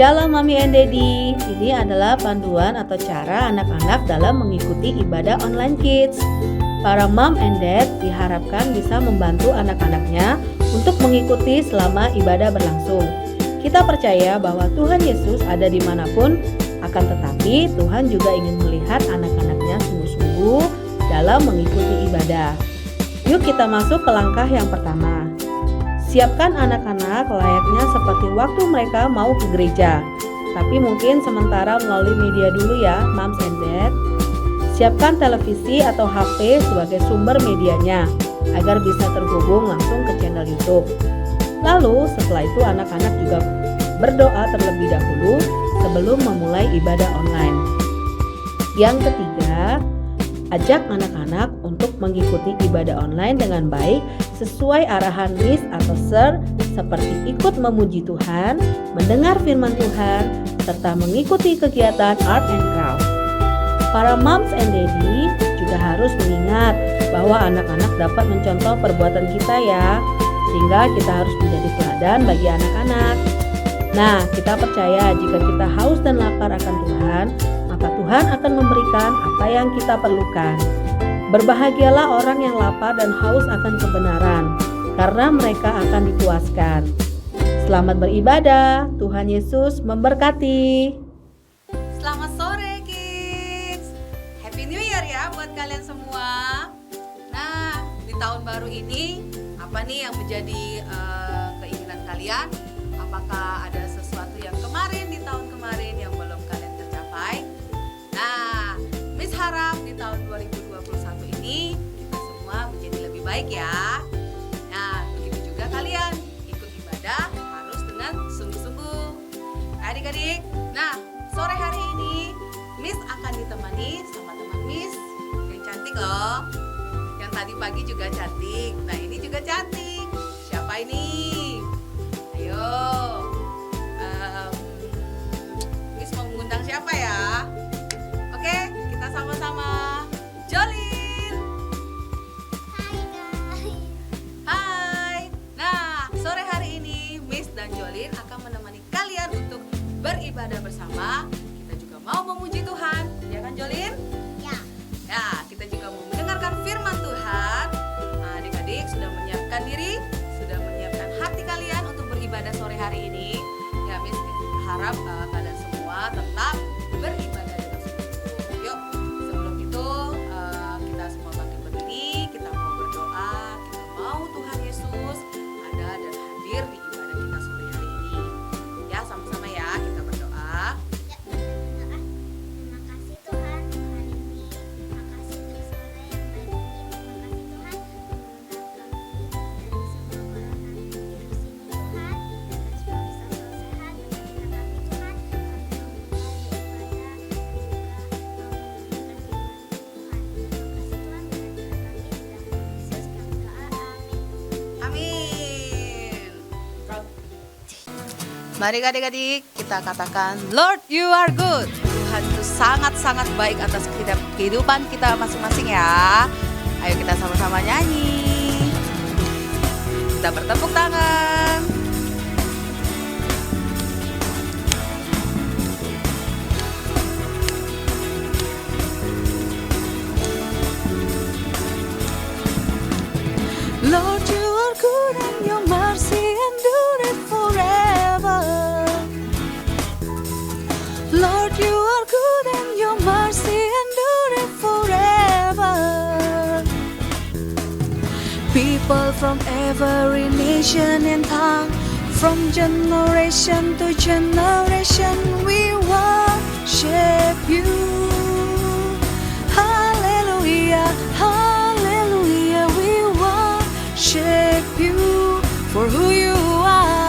Shalom Mami and Daddy. Ini adalah panduan atau cara anak-anak dalam mengikuti ibadah online kids. Para mom and dad diharapkan bisa membantu anak-anaknya untuk mengikuti selama ibadah berlangsung. Kita percaya bahwa Tuhan Yesus ada dimanapun, akan tetapi Tuhan juga ingin melihat anak-anaknya sungguh-sungguh dalam mengikuti ibadah. Yuk kita masuk ke langkah yang pertama. Siapkan anak-anak layaknya seperti waktu mereka mau ke gereja. Tapi mungkin sementara melalui media dulu ya, moms and dad. Siapkan televisi atau HP sebagai sumber medianya agar bisa terhubung langsung ke channel YouTube. Lalu setelah itu anak-anak juga berdoa terlebih dahulu sebelum memulai ibadah online. Yang ketiga, ajak anak-anak untuk mengikuti ibadah online dengan baik sesuai arahan Miss atau Sir, seperti ikut memuji Tuhan, mendengar firman Tuhan, serta mengikuti kegiatan art and craft. Para moms and daddy juga harus mengingat bahwa anak-anak dapat mencontoh perbuatan kita ya, sehingga kita harus menjadi teladan bagi anak-anak. Nah, kita percaya jika kita haus dan lapar akan Tuhan, maka Tuhan akan memberikan apa yang kita perlukan. Berbahagialah orang yang lapar dan haus akan kebenaran, karena mereka akan dipuaskan. Selamat beribadah, Tuhan Yesus memberkati. Selamat sore kids. Happy New Year ya buat kalian semua. Nah, di tahun baru ini apa nih yang menjadi keinginan kalian? Apakah ada sesuatu yang kemarin di tahun kemarin yang belum kalian tercapai? Nah, Miss harap di tahun 2021 ini kita semua menjadi lebih baik ya. Nah, begitu juga kalian ikut ibadah harus dengan sungguh-sungguh. Adik-adik, nah sore hari ini Miss akan ditemani sama teman Miss yang cantik loh. Yang tadi pagi juga cantik. Nah, ini juga cantik. Siapa ini? Ayo. Miss mau mengundang siapa ya? Oke, kita sama-sama. Jolin. Hai guys. Hai. Nah, sore hari ini Miss dan Jolin akan menemani kalian untuk beribadah bersama. Kita juga mau memuji Tuhan, ya kan Jolin? Ya. Nah, kita juga mau mendengarkan firman Tuhan. Nah, adik-adik sudah menyiapkan diri, sudah menyiapkan hati kalian untuk beribadah sore hari ini. Ya, Miss harap kalian semua tetap beribadah dengan sungguh-sungguh. Yuk, sebelum itu kita semua bangkit berdiri, kita mau berdoa. Kita mau Tuhan Yesus ada dan hadir di ibadah kita sore hari ini. Ya, sama-sama ya kita berdoa. Ya, berdoa. Terima kasih Tuhan untuk hari ini. Terima kasih untuk sore yang baik ini. Terima kasih Tuhan untuk memberkati kami dari semua golongan di sini Tuhan. Dan supaya bisa selalu sehat. Berkati kami Tuhan. Kami mau memulai ibadah dan juga mau mendengarkan firman Tuhan. Terima kasih Tuhan. Berkati kami. Dalam nama Yesus kami doa. Amin. Amin. Mari adik-adik kita katakan, Lord you are good. Tuhan itu sangat-sangat baik atas kehidupan kita masing-masing ya. Ayo kita sama-sama nyanyi. Kita bertepuk tangan. Lord, you are good and your mercy endureth forever. Lord, you are good and your mercy endureth forever. People from every nation and tongue, from generation to generation, we worship you. Hallelujah, hallelujah, we worship you for who you are.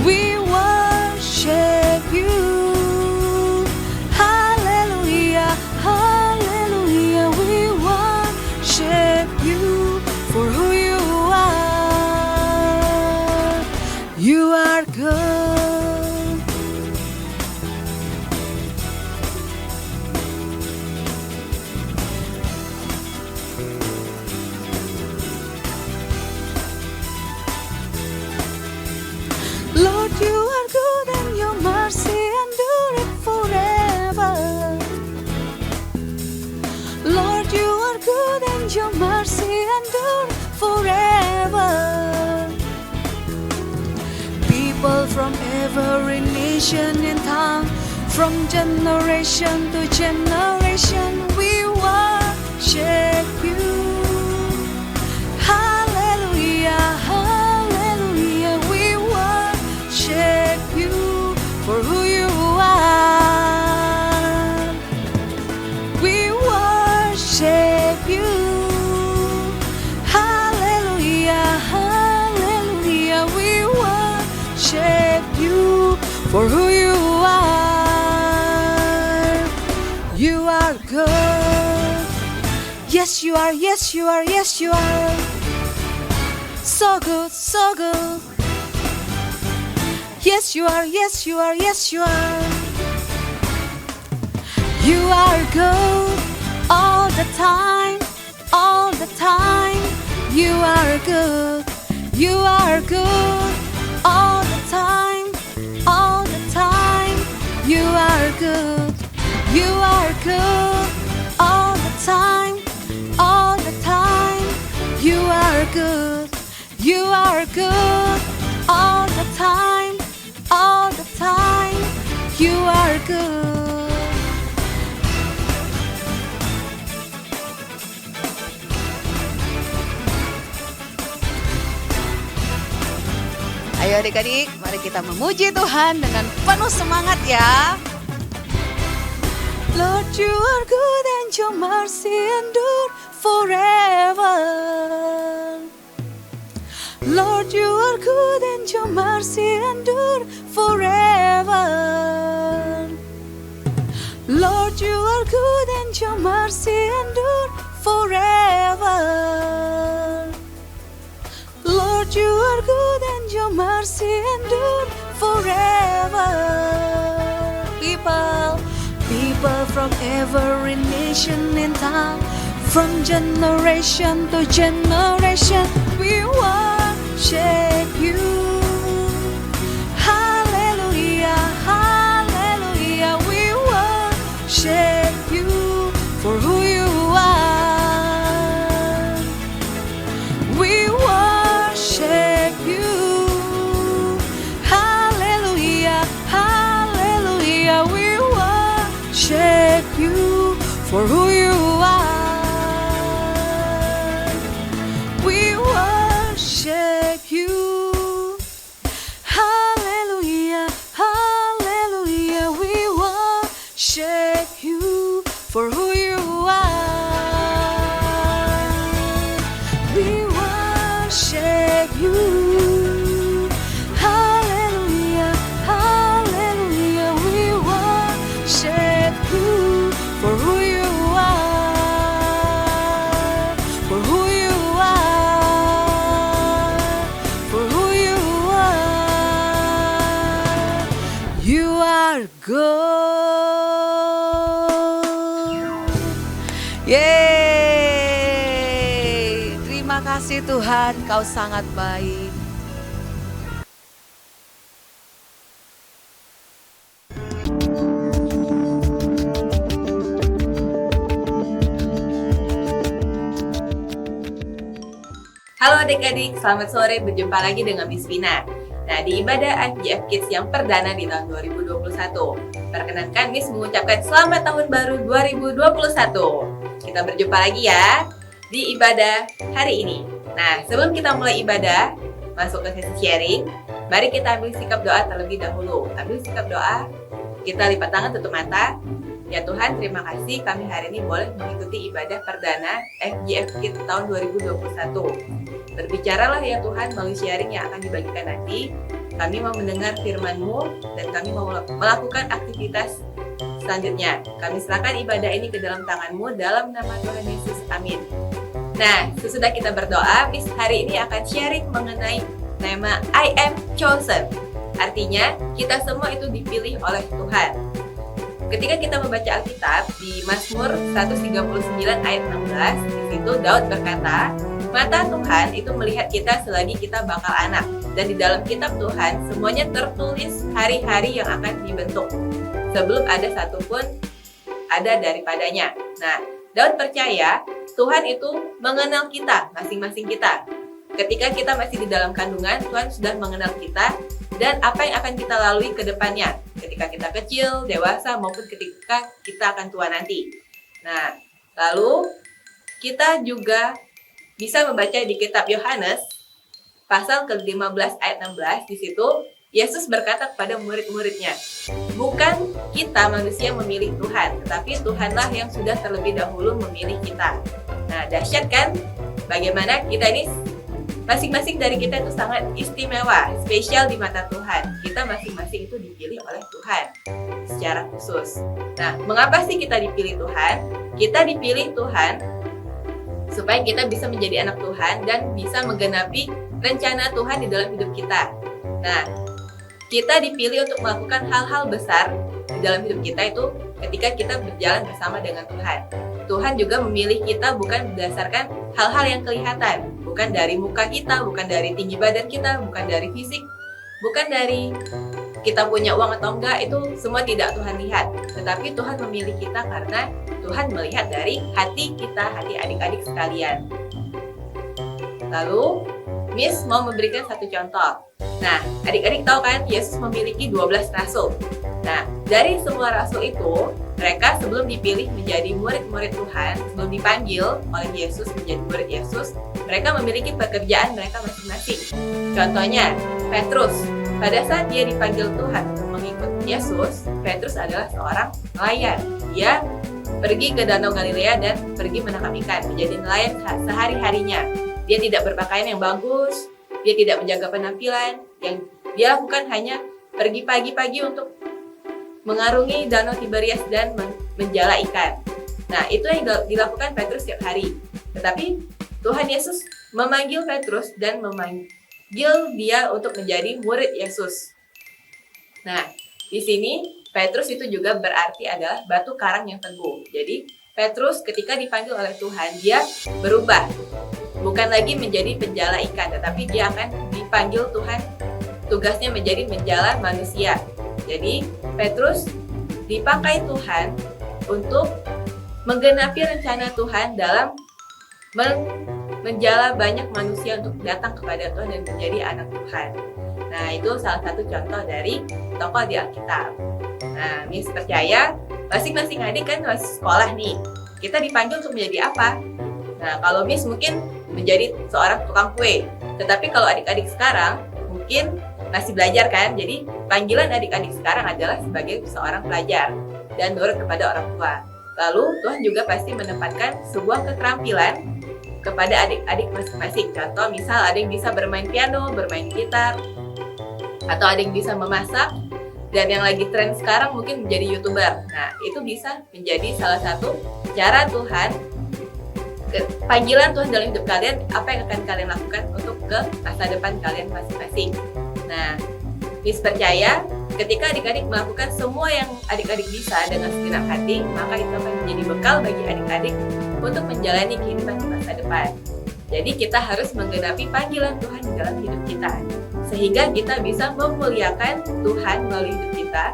We worship you. Hallelujah, hallelujah, we worship you for who you are. You are good. and your mercy endure forever. People from every nation and tongue, from generation to generation, we worship you. Hallelujah, hallelujah, we worship you for who you are. We worship you. Hallelujah, hallelujah, we worship you for who you are. You are good. Yes, you are, yes, you are, yes, you are. So good, so good. Yes, you are, yes, you are, yes, you are. You are good all the time, all the time. You are good, you are good all the time, all the time. You are good, you are good all the time, all the time. You are good, you are good all the time, all the time. You are good. Ayo adik-adik, mari kita memuji Tuhan dengan penuh semangat ya. Lord, you are good and your mercy endure forever. Lord, you are good and your mercy endure forever. Lord, you are good and your mercy endure forever. Lord, you are good and your mercy endure forever. People from every nation and tongue, from generation to generation, we worship you. Hallelujah, hallelujah, we worship you for who you are. We worship you. Hallelujah, hallelujah, we worship you for who you are. We worship you. Hallelujah, hallelujah, we worship you for who you are. We worship you. Hallelujah, hallelujah, we worship you for who you are. For who you are. For who you are. You are good. Yeay. Terima kasih Tuhan, Kau sangat baik. Halo adik-adik, selamat sore, berjumpa lagi dengan Miss Vina. Nah, di ibadah IFGF Kids yang perdana di tahun 2021, perkenankan Miss mengucapkan selamat tahun baru 2021. Kita berjumpa lagi ya di ibadah hari ini. Nah, sebelum kita mulai ibadah, masuk ke sesi sharing, mari kita ambil sikap doa terlebih dahulu. Ambil sikap doa, kita lipat tangan, tutup mata. Ya Tuhan, terima kasih kami hari ini boleh mengikuti ibadah perdana FGF Kids tahun 2021. Berbicaralah ya Tuhan melalui sharing yang akan dibagikan nanti. Kami mau mendengar firman-Mu dan kami mau melakukan aktivitas selanjutnya. Kami serahkan ibadah ini ke dalam tangan-Mu dalam nama Tuhan Yesus. Amin. Nah, sesudah kita berdoa, Miss hari ini akan sharing mengenai tema I am chosen. Artinya, kita semua itu dipilih oleh Tuhan. Ketika kita membaca Alkitab di Mazmur 139 ayat 16, di situ Daud berkata, mata Tuhan itu melihat kita selagi kita bakal anak. Dan di dalam kitab Tuhan, semuanya tertulis hari-hari yang akan dibentuk. Sebelum ada satupun ada daripadanya. Nah, Daud percaya Tuhan itu mengenal kita, masing-masing kita. Ketika kita masih di dalam kandungan, Tuhan sudah mengenal kita dan apa yang akan kita lalui ke depannya. Ketika kita kecil, dewasa, maupun ketika kita akan tua nanti. Nah, lalu kita juga bisa membaca di kitab Yohanes, pasal ke-15 ayat 16, di situ Yesus berkata kepada murid-muridnya, bukan kita manusia memilih Tuhan, tetapi Tuhanlah yang sudah terlebih dahulu memilih kita. Nah, dahsyat kan? Bagaimana kita ini, masing-masing dari kita itu sangat istimewa, spesial di mata Tuhan. Kita masing-masing itu dipilih oleh Tuhan secara khusus. Nah, mengapa sih kita dipilih Tuhan? Kita dipilih Tuhan supaya kita bisa menjadi anak Tuhan dan bisa menggenapi rencana Tuhan di dalam hidup kita. Nah, kita dipilih untuk melakukan hal-hal besar di dalam hidup kita itu ketika kita berjalan bersama dengan Tuhan. Tuhan juga memilih kita bukan berdasarkan hal-hal yang kelihatan, bukan dari muka kita, bukan dari tinggi badan kita, bukan dari fisik, bukan dari kita punya uang atau enggak, itu semua tidak Tuhan lihat. Tetapi Tuhan memilih kita karena Tuhan melihat dari hati kita, hati adik-adik sekalian. Lalu, Miss mau memberikan satu contoh. Nah, adik-adik tahu kan Yesus memiliki 12 rasul. Nah, dari semua rasul itu, mereka sebelum dipilih menjadi murid-murid Tuhan, sebelum dipanggil oleh Yesus menjadi murid Yesus, mereka memiliki pekerjaan mereka masing-masing. Contohnya, Petrus. Pada saat dia dipanggil Tuhan untuk mengikut Yesus, Petrus adalah seorang nelayan. Dia pergi ke Danau Galilea dan pergi menangkap ikan, menjadi nelayan sehari-harinya. Dia tidak berpakaian yang bagus, dia tidak menjaga penampilan, yang dia lakukan hanya pergi pagi-pagi untuk mengarungi Danau Tiberias dan menjala ikan. Nah, itu yang dilakukan Petrus setiap hari. Tetapi Tuhan Yesus memanggil Petrus dan memanggil dia untuk menjadi murid Yesus. Nah, di sini Petrus itu juga berarti adalah batu karang yang teguh. Jadi, Petrus ketika dipanggil oleh Tuhan, dia berubah. Bukan lagi menjadi penjala ikan, tetapi dia akan dipanggil Tuhan, tugasnya menjadi menjala manusia. Jadi, Petrus dipakai Tuhan untuk menggenapi rencana Tuhan dalam menjala banyak manusia untuk datang kepada Tuhan dan menjadi anak Tuhan. Nah, itu salah satu contoh dari tokoh di Alkitab. Nah, Miss percaya masing-masing adik kan masih sekolah nih. Kita dipanggil untuk menjadi apa? Nah, kalau Miss mungkin menjadi seorang tukang kue. Tetapi kalau adik-adik sekarang mungkin masih belajar kan? Jadi panggilan adik-adik sekarang adalah sebagai seorang pelajar dan nurut kepada orang tua. Lalu Tuhan juga pasti menempatkan sebuah keterampilan kepada adik-adik masing-masing. Contoh misal ada yang bisa bermain piano, bermain gitar, atau ada yang bisa memasak, dan yang lagi tren sekarang mungkin menjadi YouTuber. Nah, itu bisa menjadi salah satu cara Tuhan, panggilan Tuhan dalam hidup kalian, apa yang akan kalian lakukan untuk ke masa depan kalian masing-masing. Nah, Miss percaya ketika adik-adik melakukan semua yang adik-adik bisa dengan segenap hati, maka itu akan menjadi bekal bagi adik-adik untuk menjalani kehidupan di masa depan. Jadi kita harus menggenapi panggilan Tuhan di dalam hidup kita, sehingga kita bisa memuliakan Tuhan melalui hidup kita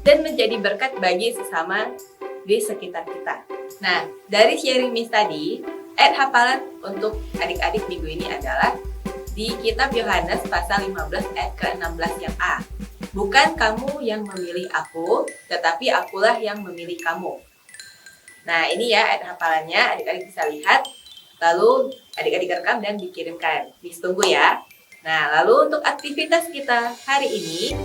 dan menjadi berkat bagi sesama di sekitar kita. Nah, dari sharing Miss tadi, ayat hafalan untuk adik-adik minggu ini adalah di kitab Yohanes pasal 15 ayat ke-16 yang A. Bukan kamu yang memilih aku, tetapi akulah yang memilih kamu. Nah, ini ya ayat hafalannya, adik-adik bisa lihat. Lalu adik-adik rekam dan dikirimkan. Miss tunggu ya. Nah, lalu untuk aktivitas kita hari ini,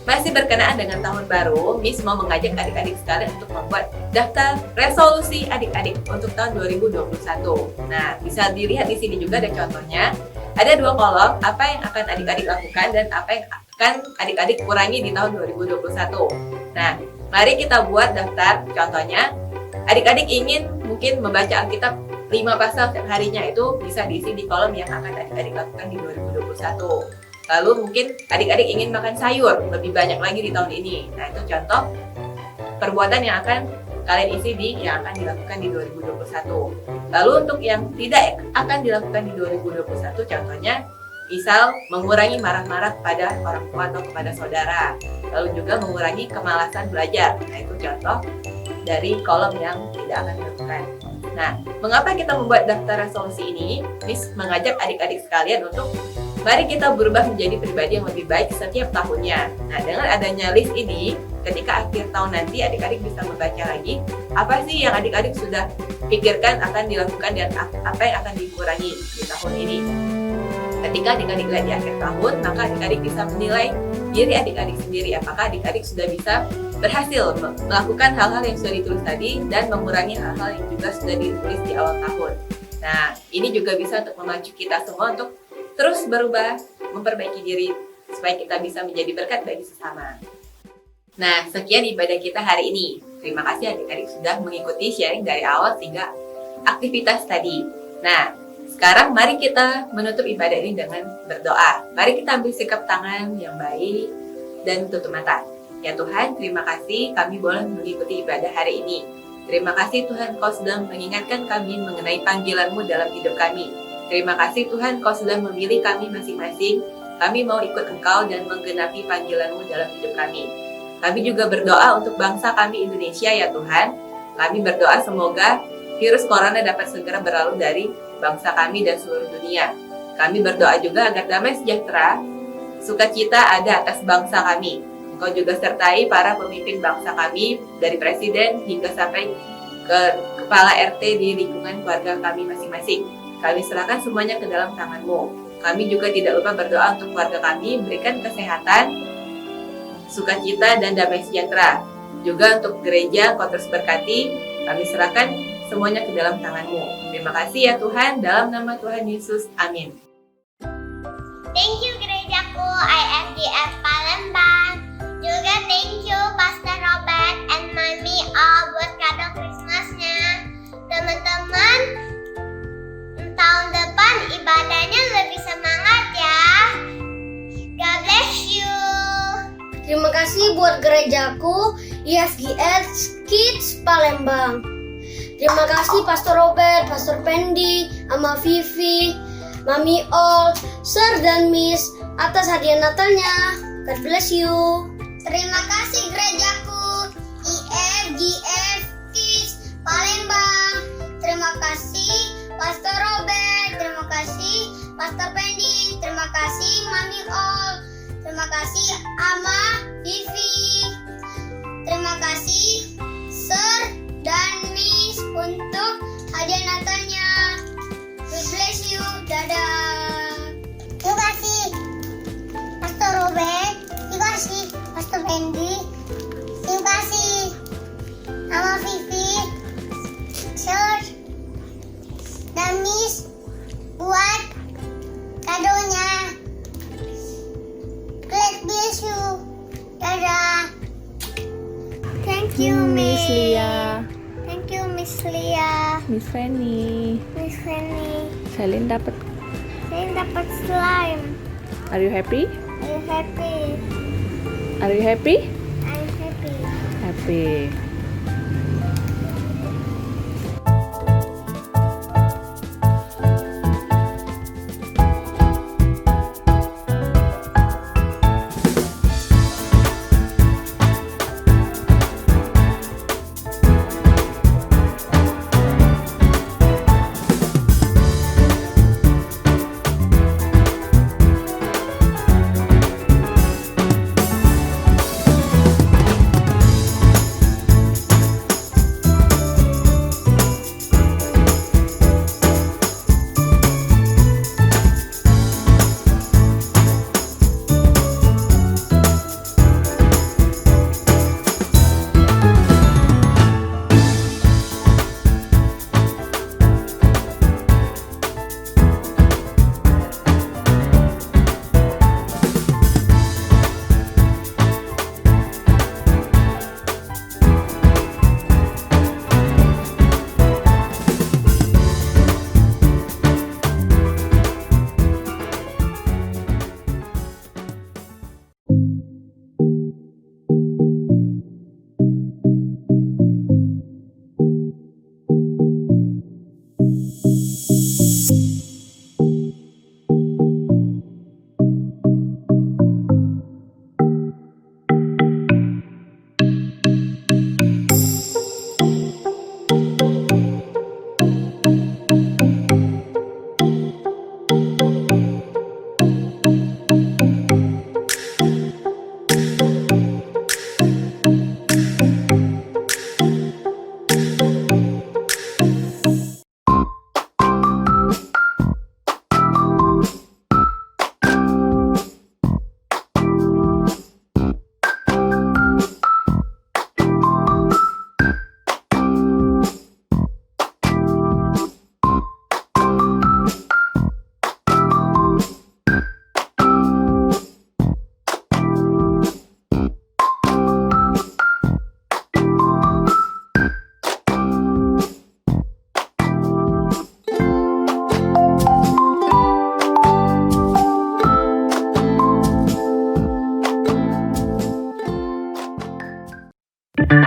masih berkenaan dengan tahun baru, Miss mau mengajak adik-adik sekalian untuk membuat daftar resolusi adik-adik untuk tahun 2021. Nah, bisa dilihat di sini juga ada contohnya. Ada 2 kolom, apa yang akan adik-adik lakukan dan apa yang akan adik-adik kurangi di tahun 2021. Nah, mari kita buat daftar. Contohnya, adik-adik ingin mungkin membaca Alkitab 5 pasal setiap harinya, itu bisa diisi di kolom yang akan adik-adik lakukan di 2021. Lalu mungkin adik-adik ingin makan sayur lebih banyak lagi di tahun ini. Nah, itu contoh perbuatan yang akan kalian isi yang akan dilakukan di 2021. Lalu untuk yang tidak akan dilakukan di 2021, contohnya misal mengurangi marah-marah kepada orang tua atau kepada saudara. Lalu juga mengurangi kemalasan belajar. Nah, itu contoh dari kolom yang tidak akan dilakukan. Nah, mengapa kita membuat daftar resolusi ini? Miss mengajak adik-adik sekalian untuk mari kita berubah menjadi pribadi yang lebih baik setiap tahunnya. Nah, dengan adanya list ini, ketika akhir tahun nanti adik-adik bisa membaca lagi apa sih yang adik-adik sudah pikirkan akan dilakukan dan apa yang akan dikurangi di tahun ini. Ketika adik-adik lihat di akhir tahun, maka adik-adik bisa menilai diri adik-adik sendiri apakah adik-adik sudah bisa berhasil melakukan hal-hal yang sudah ditulis tadi dan mengurangi hal-hal yang juga sudah ditulis di awal tahun. Nah, ini juga bisa untuk memacu kita semua untuk terus berubah, memperbaiki diri supaya kita bisa menjadi berkat bagi sesama. Nah, sekian ibadah kita hari ini. Terima kasih adik-adik sudah mengikuti sharing dari awal hingga aktivitas tadi. Nah, sekarang mari kita menutup ibadah ini dengan berdoa. Mari kita ambil sikap tangan yang baik dan tutup mata. Ya Tuhan, terima kasih kami boleh mengikuti ibadah hari ini. Terima kasih Tuhan, Kau sudah mengingatkan kami mengenai panggilan-Mu dalam hidup kami. Terima kasih Tuhan, Kau sudah memilih kami masing-masing. Kami mau ikut Engkau dan menggenapi panggilan-Mu dalam hidup kami. Kami juga berdoa untuk bangsa kami Indonesia ya Tuhan. Kami berdoa semoga virus corona dapat segera berlalu dari bangsa kami dan seluruh dunia. Kami berdoa juga agar damai sejahtera, sukacita ada atas bangsa kami. Engkau juga sertai para pemimpin bangsa kami, dari presiden hingga sampai ke kepala RT di lingkungan keluarga kami masing-masing. Kami serahkan semuanya ke dalam tangan-Mu. Kami juga tidak lupa berdoa untuk keluarga kami, berikan kesehatan, sukacita, dan damai sejahtera. Juga untuk gereja, Kau terus berkati, kami serahkan semuanya ke dalam tangan-Mu. Terima kasih ya Tuhan, dalam nama Tuhan Yesus, amin. Thank you gerejaku IFGF Palembang. Juga thank you Pastor Robert and Mami Al buat kado Christmasnya. Teman-teman, tahun depan ibadahnya lebih semangat ya. God bless you. Terima kasih buat gerejaku IFGF Kids Palembang. Terima kasih Pastor Robert, Pastor Pendi, Ama Vivi, Mami Ol, Sir dan Miss atas hadiah Natalnya. God bless you. Terima kasih gerejaku IFGF Kids Palembang. Terima kasih Pastor Robert, terima kasih Pastor Pendi, terima kasih Mami Ol, terima kasih Ama Vivi, terima kasih Sir dan Miss untuk hadiah Natalnya. God bless you. Dadah. Terima kasih Pastor Robert, terima kasih Pastor Pendi, terima kasih Ama Vivi, Sir dan Miss buat kadonya. God bless you. Dadah. Thank you Miss Lia. Thank you Miss Lia. Miss Fanny, Miss Fanny. Selin dapat. Saya dapat slime. Are you happy? Are you happy? Are you happy? I'm happy. Happy.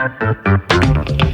Thank you.